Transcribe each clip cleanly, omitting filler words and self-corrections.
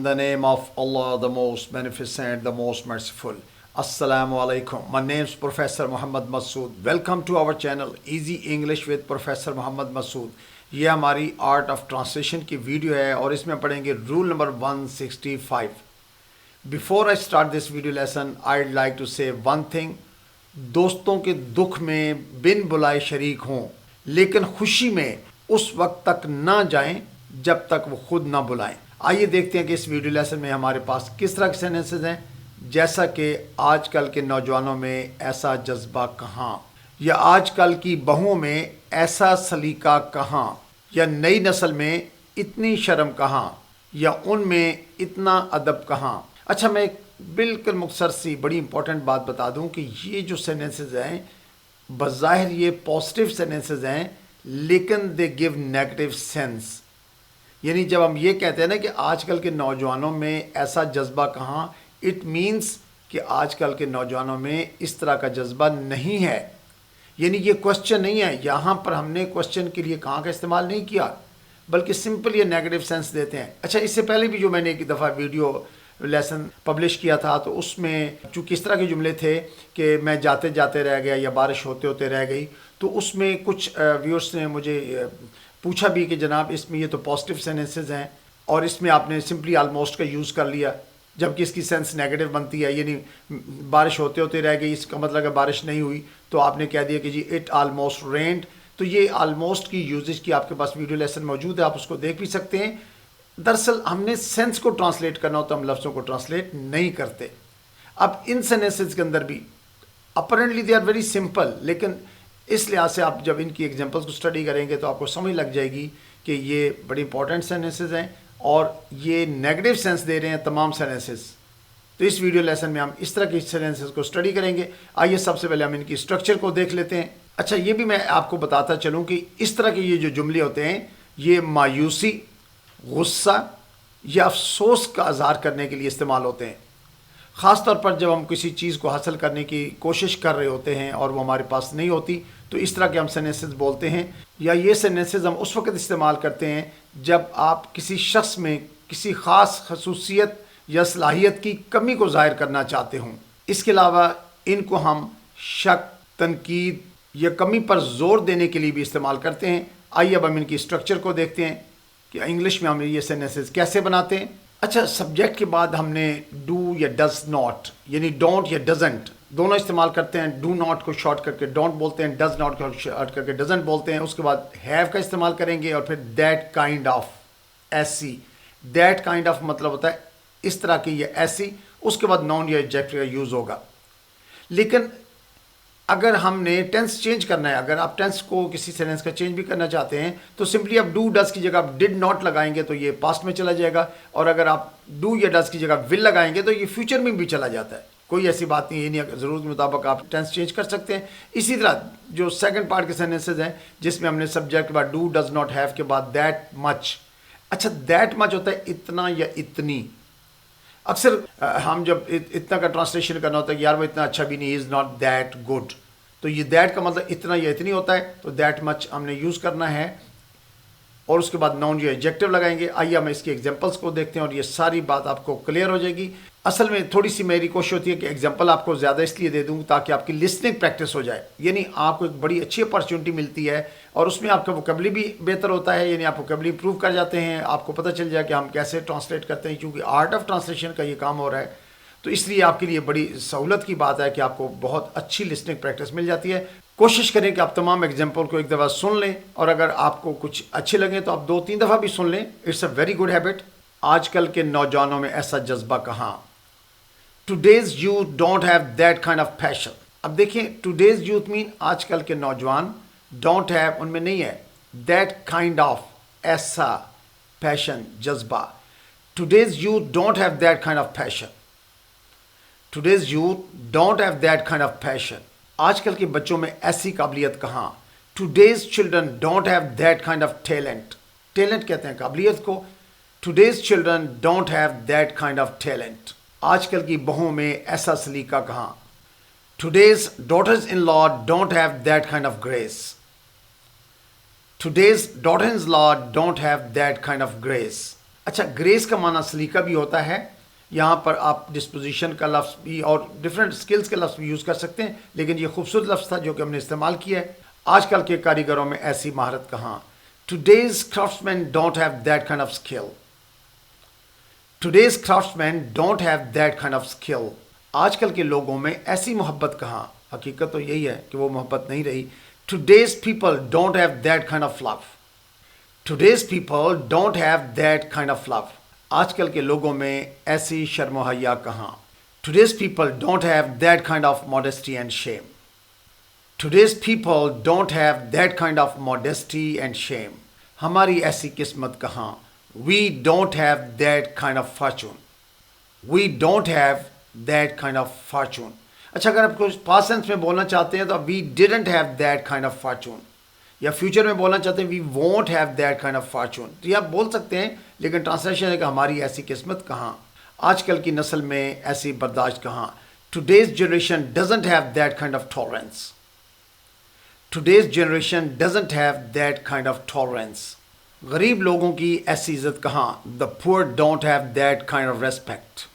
the name of Allah, the most beneficent, the most merciful. Assalamu alaikum. My name is Professor Muhammad Masood. Welcome to our channel Easy English with Professor Muhammad Masood. یہ ہماری art of translation کی video ہے اور اس میں پڑھیں گے roll number 165. Before I start this video lesson, I'd like to say one thing. دوستوں کے دکھ میں بن بلائے شریک ہوں لیکن خوشی میں اس وقت تک نہ جائیں جب تک وہ خود نہ بلائیں. آئیے دیکھتے ہیں کہ اس ویڈیو لیسن میں ہمارے پاس کس طرح کے سینٹنسز ہیں. جیسا کہ آج کل کے نوجوانوں میں ایسا جذبہ کہاں, یا آج کل کی بہوؤں میں ایسا سلیقہ کہاں, یا نئی نسل میں اتنی شرم کہاں, یا ان میں اتنا ادب کہاں. اچھا, میں ایک بالکل مختصر سی بڑی امپورٹنٹ بات بتا دوں کہ یہ جو سینٹنسز ہیں بظاہر یہ پازیٹیو سینٹنسز ہیں لیکن دے گیو نیگیٹو سینس. یعنی جب ہم یہ کہتے ہیں نا کہ آج کل کے نوجوانوں میں ایسا جذبہ کہاں, اٹ مینس کہ آج کل کے نوجوانوں میں اس طرح کا جذبہ نہیں ہے. یعنی یہ کوشچن نہیں ہے, یہاں پر ہم نے کوشچن کے لیے کہاں کا استعمال نہیں کیا بلکہ سمپل یہ نیگیٹو سینس دیتے ہیں. اچھا, اس سے پہلے بھی جو میں نے ایک دفعہ ویڈیو لیسن پبلش کیا تھا تو اس میں چونکہ اس طرح کے جملے تھے کہ میں جاتے جاتے رہ گیا یا بارش ہوتے ہوتے رہ گئی, تو اس میں کچھ ویورس نے مجھے پوچھا بھی کہ جناب اس میں یہ تو پازیٹیو سینٹنسز ہیں اور اس میں آپ نے سمپلی آلموسٹ کا یوز کر لیا جبکہ اس کی سینس نیگیٹو بنتی ہے. یعنی بارش ہوتے ہوتے رہ گئی, اس کا مطلب کہ بارش نہیں ہوئی تو آپ نے کہہ دیا کہ جی اٹ آلموسٹ رینڈ. تو یہ آلموسٹ کی یوزج کی آپ کے پاس ویڈیو لیسن موجود ہے, آپ اس کو دیکھ بھی سکتے ہیں. دراصل ہم نے سینس کو ٹرانسلیٹ کرنا ہوتا ہے, ہم لفظوں کو ٹرانسلیٹ نہیں کرتے. اب ان سینٹنسز کے اندر بھی apparently they are very simple, لیکن اس لحاظ سے آپ جب ان کی ایگزامپلس کو اسٹڈی کریں گے تو آپ کو سمجھ لگ جائے گی کہ یہ بڑی امپورٹنٹ سینٹنسز ہیں اور یہ نیگیٹو سینس دے رہے ہیں تمام سینٹنسز. تو اس ویڈیو لیسن میں ہم اس طرح کی سینٹنسز کو اسٹڈی کریں گے. آئیے سب سے پہلے ہم ان کی اسٹرکچر کو دیکھ لیتے ہیں. اچھا, یہ بھی میں آپ کو بتاتا چلوں کہ اس طرح کے یہ جو جملے ہوتے ہیں یہ مایوسی, غصہ یا افسوس کا اظہار کرنے کے لیے استعمال ہوتے ہیں. خاص طور پر جب ہم کسی چیز کو حاصل کرنے کی کوشش کر رہے ہوتے ہیں اور وہ ہمارے پاس نہیں ہوتی تو اس طرح کے ہم سینٹنسز بولتے ہیں. یا یہ سینٹنسز ہم اس وقت استعمال کرتے ہیں جب آپ کسی شخص میں کسی خاص خصوصیت یا صلاحیت کی کمی کو ظاہر کرنا چاہتے ہوں. اس کے علاوہ ان کو ہم شک, تنقید یا کمی پر زور دینے کے لیے بھی استعمال کرتے ہیں. آئیے اب ہم ان کی اسٹرکچر کو دیکھتے ہیں کہ انگلش میں ہم یہ سینٹنسز کیسے بناتے ہیں. اچھا, سبجیکٹ کے بعد ہم نے ڈو یا ڈز ناٹ, یعنی ڈونٹ یا ڈزنٹ دونوں استعمال کرتے ہیں. ڈو ناٹ کو شارٹ کر کے ڈونٹ بولتے ہیں, ڈز ناٹ کو شارٹ کر کے ڈزنٹ بولتے ہیں. اس کے بعد ہیو کا استعمال کریں گے اور پھر دیٹ کائنڈ آف, ایسی. دیٹ کائنڈ آف مطلب ہوتا ہے اس طرح کی یا ایسی. اس کے بعد ناؤن یا ایڈجیکٹو کا یوز ہوگا. لیکن اگر ہم نے ٹینس چینج کرنا ہے, اگر آپ ٹینس کو کسی سینٹنس کا چینج بھی کرنا چاہتے ہیں تو سمپلی آپ ڈو ڈز کی جگہ آپ ڈڈ ناٹ لگائیں گے تو یہ پاسٹ میں چلا جائے گا, اور اگر آپ ڈو یا ڈز کی جگہ ول لگائیں گے تو یہ فیوچر میں بھی چلا جاتا ہے. کوئی ایسی بات نہیں ہے, یہ نہیں, ضرورت کے مطابق آپ ٹینس چینج کر سکتے ہیں. اسی طرح جو سیکنڈ پارٹ کے سینٹنسز ہیں جس میں ہم نے سبجیکٹ کے بعد ڈو ڈز ناٹ ہیو کے بعد دیٹ مچ. اچھا, دیٹ مچ ہوتا ہے اتنا یا اتنی. اکثر ہم جب اتنا کا ٹرانسلیشن کرنا ہوتا ہے کہ یار وہ اتنا اچھا بھی نہیں, از ناٹ دیٹ گڈ, تو یہ دیٹ کا مطلب اتنا یا اتنی ہوتا ہے, تو دیٹ مچ ہم نے یوز کرنا ہے. اور اس کے بعد ناؤن یا ایڈجیکٹو لگائیں گے. آئیے ہم اس کی ایگزامپلس کو دیکھتے ہیں اور یہ ساری بات آپ کو کلیئر ہو جائے گی. اصل میں تھوڑی سی میری کوشش ہوتی ہے کہ ایگزامپل آپ کو زیادہ اس لیے دے دوں تاکہ آپ کی لسننگ پریکٹس ہو جائے. یعنی آپ کو ایک بڑی اچھی اپرچونٹی ملتی ہے اور اس میں آپ کا ووکیبلری بھی بہتر ہوتا ہے. یعنی آپ ووکیبلری امپروو کر جاتے ہیں, آپ کو پتہ چل جائے کہ ہم کیسے ٹرانسلیٹ کرتے ہیں, کیونکہ آرٹ آف ٹرانسلیشن کا یہ کام ہو رہا ہے. تو اس لیے آپ کے لیے بڑی سہولت کی بات ہے کہ آپ کو بہت اچھی لسننگ پریکٹس مل جاتی ہے. کوشش کریں کہ آپ تمام ایگزامپل کو ایک دفعہ سن لیں, اور اگر آپ کو کچھ اچھے لگیں تو آپ 2-3 دفعہ بھی سن لیں. It's a very good habit. آج کل کے نوجوانوں میں ایسا جذبہ کہاں. Today's youth don't have that kind of passion. اب دیکھیں, ٹوڈیز یوتھ مین آج کل کے نوجوان, ڈونٹ ہیو ان میں نہیں ہے, دیٹ کائنڈ آف ایسا, پیشن جذبہ. Today's youth don't have that kind of passion. Today's youth don't have that kind of passion. آج کل کے بچوں میں ایسی قابلیت کہاں. Today's children don't have that kind of talent. Talent کہتے ہیں قابلیت کو. Today's children don't have that kind of talent. آج کل کی بہوؤں میں ایسا سلیقہ کہاں. Today's daughters in law don't have that kind of grace. Today's daughters in law don't have that kind of grace. اچھا گریس کا معنی سلیقہ بھی ہوتا ہے. یہاں پر آپ ڈسپوزیشن کا لفظ بھی اور ڈفرینٹ اسکلز کے لفظ بھی یوز کر سکتے ہیں, لیکن یہ خوبصورت لفظ تھا جو کہ ہم نے استعمال کیا ہے. آج کل کے کاریگروں میں ایسی مہارت کہاں. Today's craftsmen don't have that kind of skill. Today's craftsmen don't have that kind of skill. آج کل کے لوگوں میں ایسی محبت کہاں. حقیقت تو یہی ہے کہ وہ محبت نہیں رہی. Today's people don't have that kind of love. Today's people don't have that kind of love. آج کل کے لوگوں میں ایسی شرم و حیا کہاں. Today's people don't have that kind of modesty and shame. Today's people don't have that kind of modesty and shame. ہماری ایسی قسمت کہاں. We don't have that kind of fortune. We don't have that kind of fortune. اچھا اگر آپ کچھ past tense میں بولنا چاہتے ہیں تو we didn't have that kind of fortune. یا فیوچر میں بولنا چاہتے ہیں we won't have that kind of fortune. تو یہ آپ بول سکتے ہیں, لیکن ٹرانسلیشن ہے کہ ہماری ایسی قسمت کہاں. آج کل کی نسل میں ایسی برداشت کہاں. Today's generation doesn't have that kind of tolerance. Today's generation doesn't have that kind of tolerance. غریب لوگوں کی ایسی عزت کہاں. The poor don't have that kind of respect.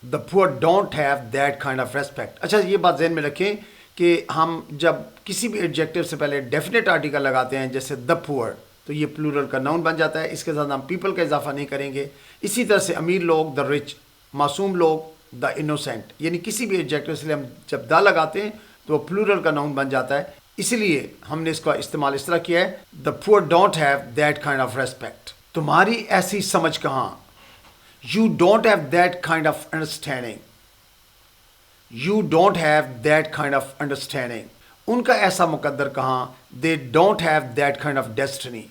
The poor don't have that kind of respect. اچھا یہ بات ذہن میں رکھیں کہ ہم جب کسی بھی ایڈجیکٹیو سے پہلے ڈیفینیٹ آرٹیکل لگاتے ہیں جیسے the poor, تو یہ پلورل کا ناؤن بن جاتا ہے. اس کے ساتھ ہم پیپل کا اضافہ نہیں کریں گے. اسی طرح سے امیر لوگ the rich, معصوم لوگ the innocent, یعنی کسی بھی ایڈجیکٹیو سے ہم جب دا لگاتے ہیں تو وہ پلورل کا ناؤن بن جاتا ہے. اسی لیے ہم نے اس کا استعمال اس طرح کیا ہے. The poor don't have that kind of respect. تمہاری ایسی سمجھ کہاں. You don't have that kind of understanding. You don't have that kind of understanding. ان کا ایسا مقدر کہاں. They don't have that kind of destiny.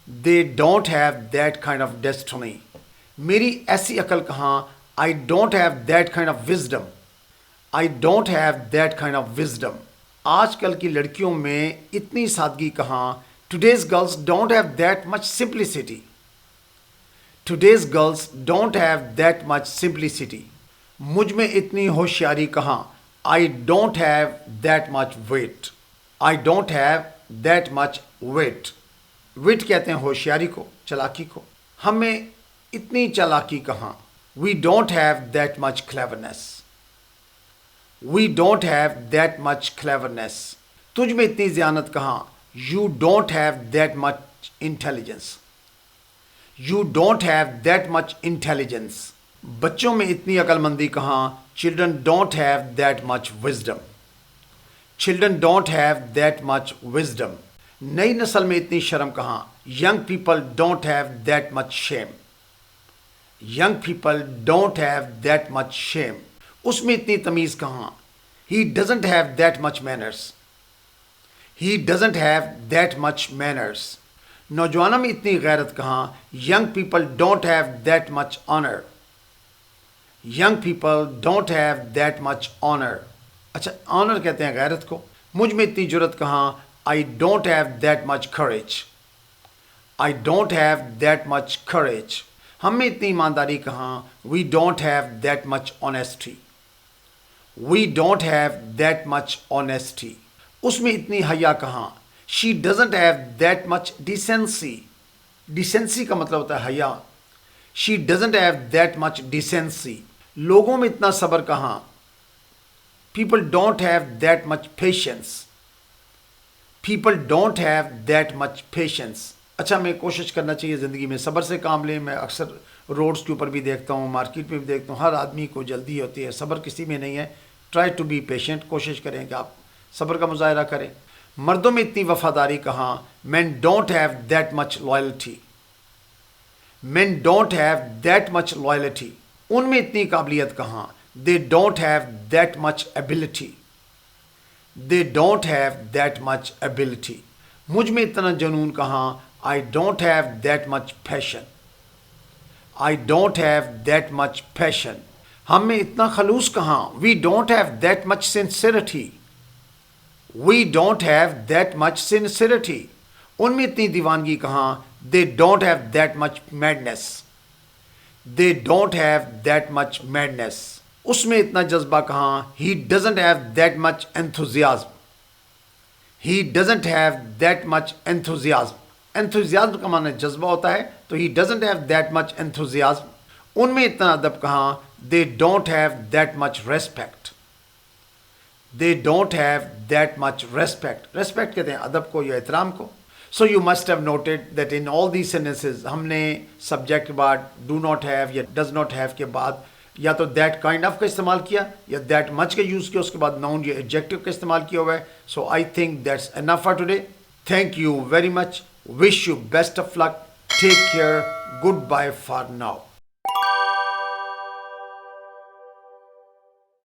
They don't have that kind of destiny. میری ایسی عقل کہاں. I don't have that kind of wisdom. I don't have that kind of wisdom. آج کل کی لڑکیوں میں اتنی سادگی کہاں. Today's girls don't have that much simplicity. Today's girls don't have that much simplicity. مجھ میں اتنی ہوشیاری کہاں. I don't have that much wit. I don't have that much wit. wit کہتے ہیں ہوشیاری کو, چلاکی کو. ہمیں اتنی چلاکی کہاں. We don't have that much cleverness. We don't have that much cleverness. تجھ میں اتنی ذہانت کہاں. You don't have that much intelligence. You don't have that much intelligence. بچوں میں اتنی عقل مندی کہاں. Children don't have that much wisdom. Children don't have that much wisdom. نئی نسل میں اتنی شرم کہاں. Young people don't have that much shame. Young people don't have that much shame. اس میں اتنی تمیز کہاں. He doesn't have that much manners. He doesn't have that much manners. نوجوانوں میں اتنی غیرت کہاں. Young people don't have that much honor. Young people don't have that much honor. اچھا honor کہتے ہیں غیرت کو. مجھ میں اتنی جرت کہاں. I don't have that much courage. I don't have that much courage. ہم میں اتنی ایمانداری کہاں. We don't have that much honesty. We don't have that much honesty. اس میں اتنی حیا کہاں. She doesn't have that much decency. Decency کا مطلب ہوتا ہے حیا. She doesn't have that much decency. لوگوں میں اتنا صبر کہاں. People don't have that much patience. People don't have that much patience. اچھا میں کوشش کرنا چاہیے زندگی میں صبر سے کام لیں. میں اکثر روڈز کے اوپر بھی دیکھتا ہوں, مارکیٹ میں بھی دیکھتا ہوں, ہر آدمی کو جلدی ہوتی ہے. صبر کسی میں نہیں ہے. Try to be patient. کوشش کریں کہ آپ صبر کا مظاہرہ کریں. مردوں میں اتنی وفاداری کہاں. Men don't have that much loyalty. Men don't have that much loyalty. ان میں اتنی قابلیت کہاں. They don't have that much ability. They don't have that much ability. مجھ میں اتنا جنون کہاں. I don't have that much passion. I don't have that much passion. ہم میں اتنا خلوص کہاں. We don't have that much sincerity. We don't have that much sincerity. ان میں اتنی دیوانگی کہاں. They don't have that much madness. They don't have that much madness. اس میں اتنا جذبہ کہاں. He doesn't have that much enthusiasm. He doesn't have that much enthusiasm. Enthusiasm کا معنی جذبہ ہوتا ہے. تو he doesn't have that much enthusiasm. ان میں اتنا ادب کہاں. They don't have that much respect. They don't have that much respect. Respect کہتے ہیں ادب کو یا احترام کو. So you must have noted that in all these sentences ہم نے subject کے بعد do not have یا does not have کے بعد یا تو that kind of کا استعمال کیا یا that much کا یوز کیا, اس کے بعد noun یا adjective کا استعمال کیا ہوا ہے. So I think that's enough for today. Thank you very much. Wish you best of luck. Take care. Goodbye for now.